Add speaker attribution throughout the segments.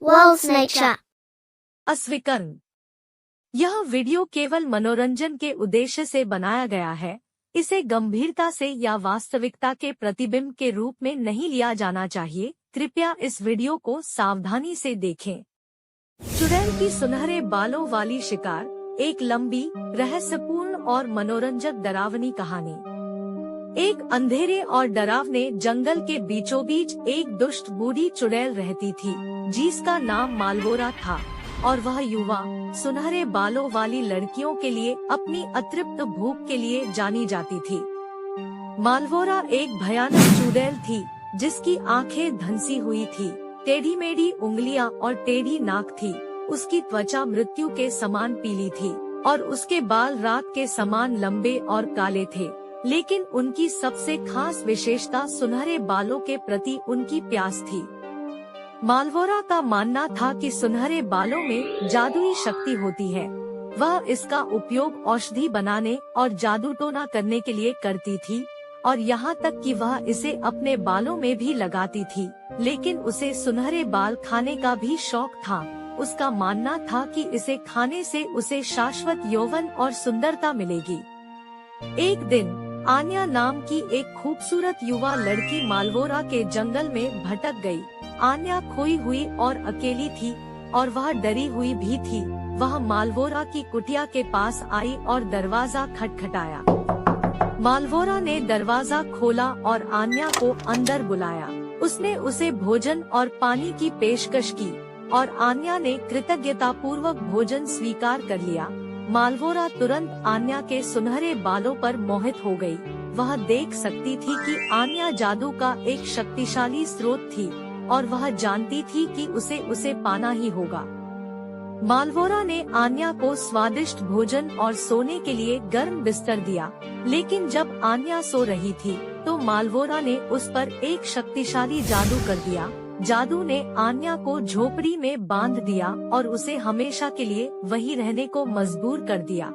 Speaker 1: World's Nature।
Speaker 2: अस्वीकरण। यह video केवल मनोरंजन के उद्देश्य से बनाया गया है। इसे गंभीरता से या वास्तविकता के प्रतिबिंब के रूप में नहीं लिया जाना चाहिए। कृपया इस वीडियो को सावधानी से देखें। चुड़ैल की सुनहरे बालों वाली शिकार, एक लंबी, रहस्यपूर्ण और मनोरंजक डरावनी कहानी। एक अंधेरे और डरावने जंगल के बीचों बीच एक दुष्ट बूढ़ी चुड़ैल रहती थी, जिसका नाम मालवोरा था, और वह युवा, सुनहरे बालों वाली लड़कियों के लिए अपनी अतृप्त भूख के लिए जानी जाती थी। मालवोरा एक भयानक चुड़ैल थी, जिसकी आंखें धंसी हुई थी, टेढ़ी मेढ़ी उंगलियां और टेढ़ी नाक थी। उसकी त्वचा मृत्यु के समान पीली थी और उसके बाल रात के समान लंबे और काले थे। लेकिन उनकी सबसे खास विशेषता सुनहरे बालों के प्रति उनकी प्यास थी। मालवोरा का मानना था कि सुनहरे बालों में जादुई शक्ति होती है। वह इसका उपयोग औषधि बनाने और जादू टोना करने के लिए करती थी, और यहाँ तक कि वह इसे अपने बालों में भी लगाती थी। लेकिन उसे सुनहरे बाल खाने का भी शौक था। उसका मानना था कि इसे खाने से उसे शाश्वत यौवन और सुंदरता मिलेगी। एक दिन आन्या नाम की एक खूबसूरत युवा लड़की मालवोरा के जंगल में भटक गई। आन्या खोई हुई और अकेली थी, और वह डरी हुई भी थी। वह मालवोरा की कुटिया के पास आई और दरवाजा खटखटाया। मालवोरा ने दरवाजा खोला और आन्या को अंदर बुलाया। उसने उसे भोजन और पानी की पेशकश की, और आन्या ने कृतज्ञतापूर्वक भोजन स्वीकार कर लिया। मालवोरा तुरंत आन्या के सुनहरे बालों पर मोहित हो गई। वह देख सकती थी कि आन्या जादू का एक शक्तिशाली स्रोत थी, और वह जानती थी कि उसे पाना ही होगा। मालवोरा ने आन्या को स्वादिष्ट भोजन और सोने के लिए गर्म बिस्तर दिया। लेकिन जब आन्या सो रही थी, तो मालवोरा ने उस पर एक शक्तिशाली जादू कर दिया। जादू ने आन्या को झोपड़ी में बांध दिया और उसे हमेशा के लिए वहीं रहने को मजबूर कर दिया।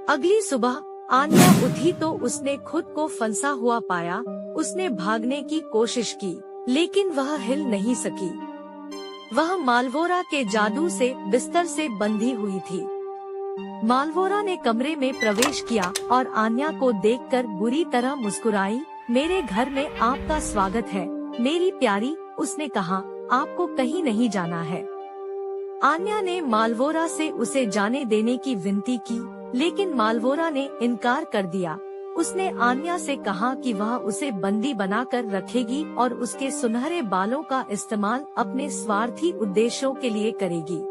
Speaker 2: अगली सुबह आन्या उठी तो उसने खुद को फंसा हुआ पाया। उसने भागने की कोशिश की, लेकिन वह हिल नहीं सकी। वह मालवोरा के जादू से बिस्तर से बंधी हुई थी। मालवोरा ने कमरे में प्रवेश किया और आन्या को देखकर बुरी तरह मुस्कुराई। मेरे घर में आपका स्वागत है, मेरी प्यारी, उसने कहा। आपको कहीं नहीं जाना है। आन्या ने मालवोरा से उसे जाने देने की विनती की, लेकिन मालवोरा ने इनकार कर दिया। उसने आन्या से कहा कि वह उसे बंदी बनाकर रखेगी और उसके सुनहरे बालों का इस्तेमाल अपने स्वार्थी उद्देश्यों के लिए करेगी।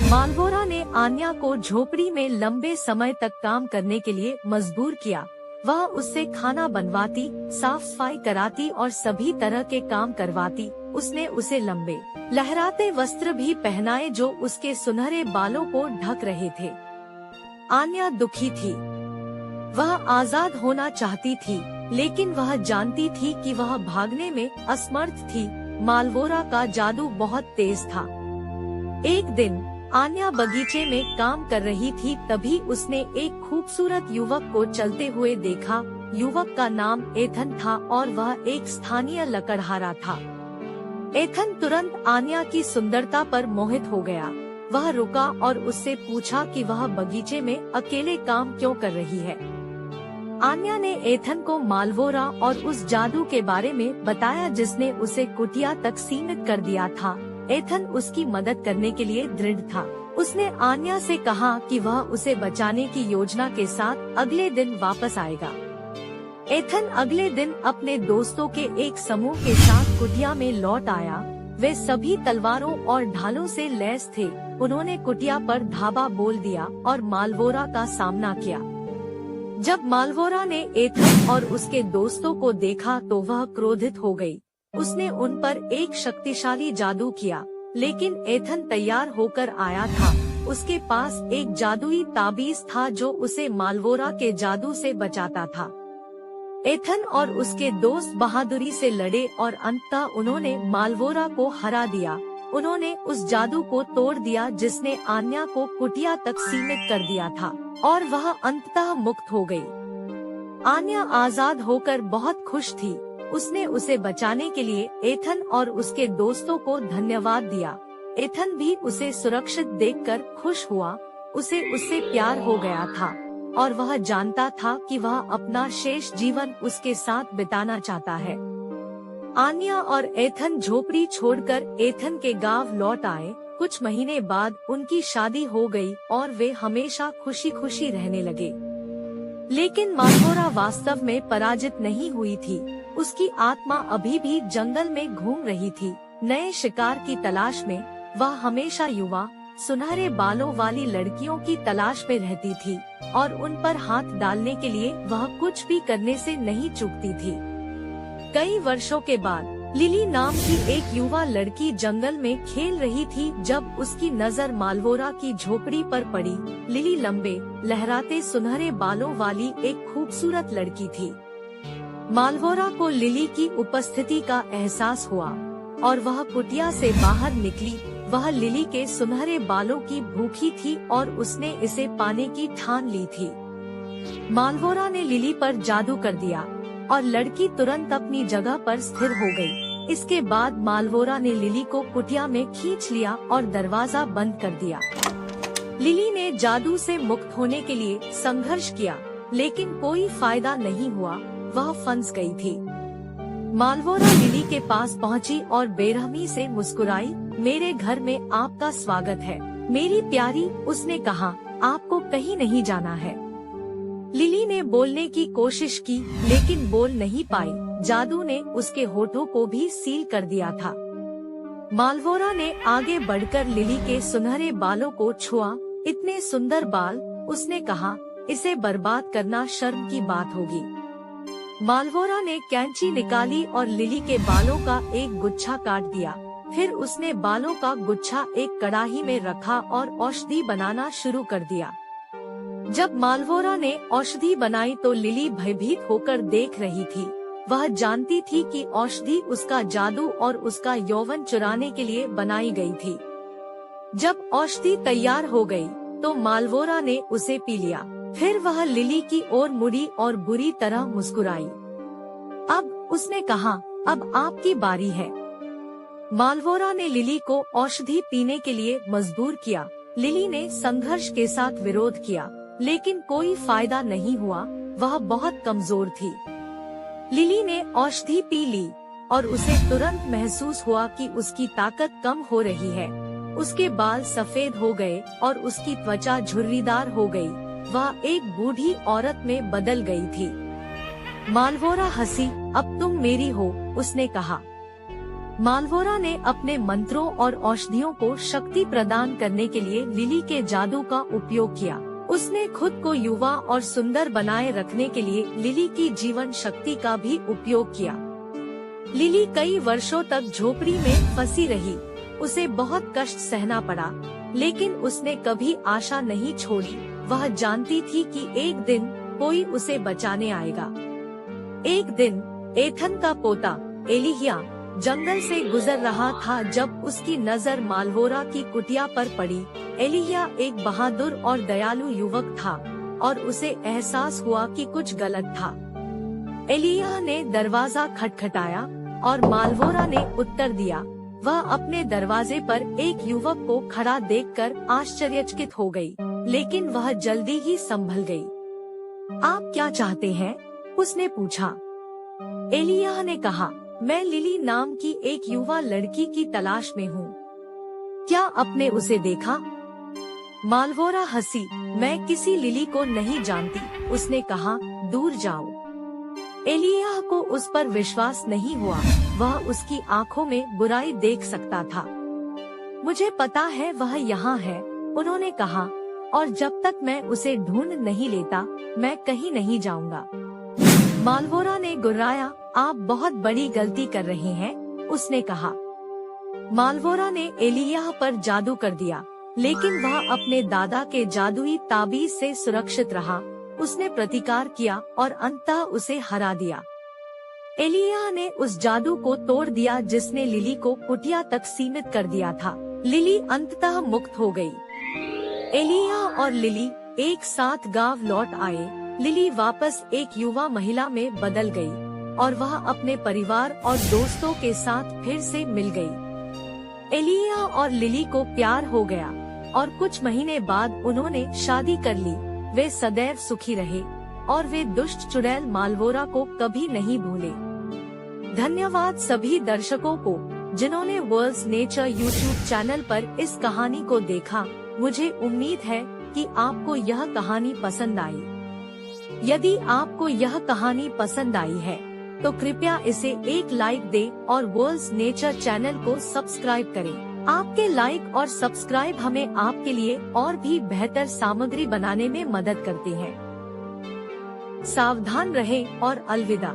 Speaker 2: मालवोरा ने आन्या को झोपड़ी में लंबे समय तक काम करने के लिए मजबूर किया। वह उससे खाना बनवाती, साफ सफाई कराती और सभी तरह के काम करवाती। उसने उसे लंबे, लहराते वस्त्र भी पहनाए जो उसके सुनहरे बालों को ढक रहे थे। आन्या दुखी थी। वह आजाद होना चाहती थी, लेकिन वह जानती थी कि वह भागने में असमर्थ थी। मालवोरा का जादू बहुत तेज था। एक दिन आन्या बगीचे में काम कर रही थी, तभी उसने एक खूबसूरत युवक को चलते हुए देखा। युवक का नाम एथन था और वह एक स्थानीय लकड़हारा था। एथन तुरंत आन्या की सुंदरता पर मोहित हो गया। वह रुका और उससे पूछा कि वह बगीचे में अकेले काम क्यों कर रही है। आन्या ने एथन को मालवोरा और उस जादू के बारे में बताया जिसने उसे कुटिया तक सीमित कर दिया था। एथन उसकी मदद करने के लिए दृढ़ था। उसने आन्या से कहा कि वह उसे बचाने की योजना के साथ अगले दिन वापस आएगा। एथन अगले दिन अपने दोस्तों के एक समूह के साथ कुटिया में लौट आया। वे सभी तलवारों और ढालों से लैस थे। उन्होंने कुटिया पर धावा बोल दिया और मालवोरा का सामना किया। जब मालवोरा ने एथन और उसके दोस्तों को देखा तो वह क्रोधित हो गई। उसने उन पर एक शक्तिशाली जादू किया, लेकिन एथन तैयार होकर आया था। उसके पास एक जादुई ताबीज था जो उसे मालवोरा के जादू से बचाता था। एथन और उसके दोस्त बहादुरी से लड़े और अंततः उन्होंने मालवोरा को हरा दिया। उन्होंने उस जादू को तोड़ दिया जिसने आन्या को कुटिया तक सीमित कर दिया था, और वह अंततः मुक्त हो गई। आन्या आजाद होकर बहुत खुश थी। उसने उसे बचाने के लिए एथन और उसके दोस्तों को धन्यवाद दिया। एथन भी उसे सुरक्षित देखकर खुश हुआ। उसे उससे प्यार हो गया था और वह जानता था कि वह अपना शेष जीवन उसके साथ बिताना चाहता है। आन्या और एथन झोपड़ी छोड़कर एथन के गांव लौट आए। कुछ महीने बाद उनकी शादी हो गई और वे हमेशा खुशी खुशी रहने लगे। लेकिन मालवोरा वास्तव में पराजित नहीं हुई थी। उसकी आत्मा अभी भी जंगल में घूम रही थी, नए शिकार की तलाश में। वह हमेशा युवा, सुनहरे बालों वाली लड़कियों की तलाश में रहती थी और उन पर हाथ डालने के लिए वह कुछ भी करने से नहीं चूकती थी। कई वर्षों के बाद लिली नाम की एक युवा लड़की जंगल में खेल रही थी जब उसकी नजर मालवोरा की झोपड़ी पर पड़ी। लिली लंबे, लहराते सुनहरे बालों वाली एक खूबसूरत लड़की थी। मालवोरा को लिली की उपस्थिति का एहसास हुआ और वह कुटिया से बाहर निकली। वह लिली के सुनहरे बालों की भूखी थी और उसने इसे पाने की ठान ली थी। मालवोरा ने लिली पर जादू कर दिया और लड़की तुरंत अपनी जगह पर स्थिर हो गई। इसके बाद मालवोरा ने लिली को कुटिया में खींच लिया और दरवाजा बंद कर दिया। लिली ने जादू से मुक्त होने के लिए संघर्ष किया, लेकिन कोई फायदा नहीं हुआ। वह फंस गई थी। मालवोरा लिली के पास पहुंची और बेरहमी से मुस्कुराई। मेरे घर में आपका स्वागत है, मेरी प्यारी, उसने कहा। आपको कहीं नहीं जाना है। लिली ने बोलने की कोशिश की, लेकिन बोल नहीं पाई। जादू ने उसके होठों को भी सील कर दिया था। मालवोरा ने आगे बढ़कर लिली के सुनहरे बालों को छुआ। इतने सुंदर बाल, उसने कहा। इसे बर्बाद करना शर्म की बात होगी। मालवोरा ने कैंची निकाली और लिली के बालों का एक गुच्छा काट दिया। फिर उसने बालों का गुच्छा एक कड़ाही में रखा और औषधि बनाना शुरू कर दिया। जब मालवोरा ने औषधि बनाई तो लिली भयभीत होकर देख रही थी। वह जानती थी कि औषधि उसका जादू और उसका यौवन चुराने के लिए बनाई गई थी। जब औषधि तैयार हो गई, तो मालवोरा ने उसे पी लिया। फिर वह लिली की ओर मुड़ी और बुरी तरह मुस्कुराई। अब उसने कहा, अब आपकी बारी है। मालवोरा ने लिली को औषधि पीने के लिए मजबूर किया। लिली ने संघर्ष के साथ विरोध किया, लेकिन कोई फायदा नहीं हुआ। वह बहुत कमजोर थी। लिली ने औषधि पी ली और उसे तुरंत महसूस हुआ कि उसकी ताकत कम हो रही है। उसके बाल सफेद हो गए और उसकी त्वचा झुर्रीदार हो गई। वह एक बूढ़ी औरत में बदल गई थी। मालवोरा हंसी, अब तुम मेरी हो, उसने कहा। मालवोरा ने अपने मंत्रों और औषधियों को शक्ति प्रदान करने के लिए लिली के जादू का उपयोग किया। उसने खुद को युवा और सुंदर बनाए रखने के लिए लिली की जीवन शक्ति का भी उपयोग किया। लिली कई वर्षों तक झोपड़ी में फंसी रही। उसे बहुत कष्ट सहना पड़ा, लेकिन उसने कभी आशा नहीं छोड़ी। वह जानती थी कि एक दिन कोई उसे बचाने आएगा। एक दिन एथन का पोता एलिहिया जंगल से गुजर रहा था जब उसकी नजर मालवोरा की कुटिया पर पड़ी। एलिहिया एक बहादुर और दयालु युवक था और उसे एहसास हुआ कि कुछ गलत था। एलिहिया ने दरवाजा खटखटाया और मालवोरा ने उत्तर दिया। वह अपने दरवाजे पर एक युवक को खड़ा देखकर आश्चर्यचकित हो गई, लेकिन वह जल्दी ही संभल गई। आप क्या चाहते हैं? उसने पूछा। एलिहिया ने कहा, मैं लिली नाम की एक युवा लड़की की तलाश में हूँ। क्या आपने उसे देखा? मालवोरा हंसी, मैं किसी लिली को नहीं जानती, उसने कहा, दूर जाओ। एलिहिया को उस पर विश्वास नहीं हुआ। वह उसकी आंखों में बुराई देख सकता था। मुझे पता है वह यहाँ है, उन्होंने कहा, और जब तक मैं उसे ढूंढ नहीं लेता, मैं कहीं नहीं जाऊंगा। मालवोरा ने गुर्राया, आप बहुत बड़ी गलती कर रहे हैं, उसने कहा। मालवोरा ने एलिहिया पर जादू कर दिया, लेकिन वह अपने दादा के जादुई ताबीज से सुरक्षित रहा। उसने प्रतिकार किया और अंततः उसे हरा दिया। एलिहिया ने उस जादू को तोड़ दिया जिसने लिली को कुटिया तक सीमित कर दिया था। लिली अंततः मुक्त हो गई। एलिहिया और लिली एक साथ गांव लौट आए। लिली वापस एक युवा महिला में बदल गई। और वह अपने परिवार और दोस्तों के साथ फिर से मिल गई। एलिया और लिली को प्यार हो गया और कुछ महीने बाद उन्होंने शादी कर ली। वे सदैव सुखी रहे और वे दुष्ट चुड़ैल मालवोरा को कभी नहीं भूले। धन्यवाद सभी दर्शकों को जिन्होंने वर्ल्ड्स नेचर यूट्यूब चैनल पर इस कहानी को देखा। मुझे उम्मीद है कि आपको यह कहानी पसंद आई। यदि आपको यह कहानी पसंद आई है तो कृपया इसे एक लाइक दें और वर्ल्ड्स नेचर चैनल को सब्सक्राइब करें। आपके लाइक और सब्सक्राइब हमें आपके लिए और भी बेहतर सामग्री बनाने में मदद करते हैं। सावधान रहें और अलविदा।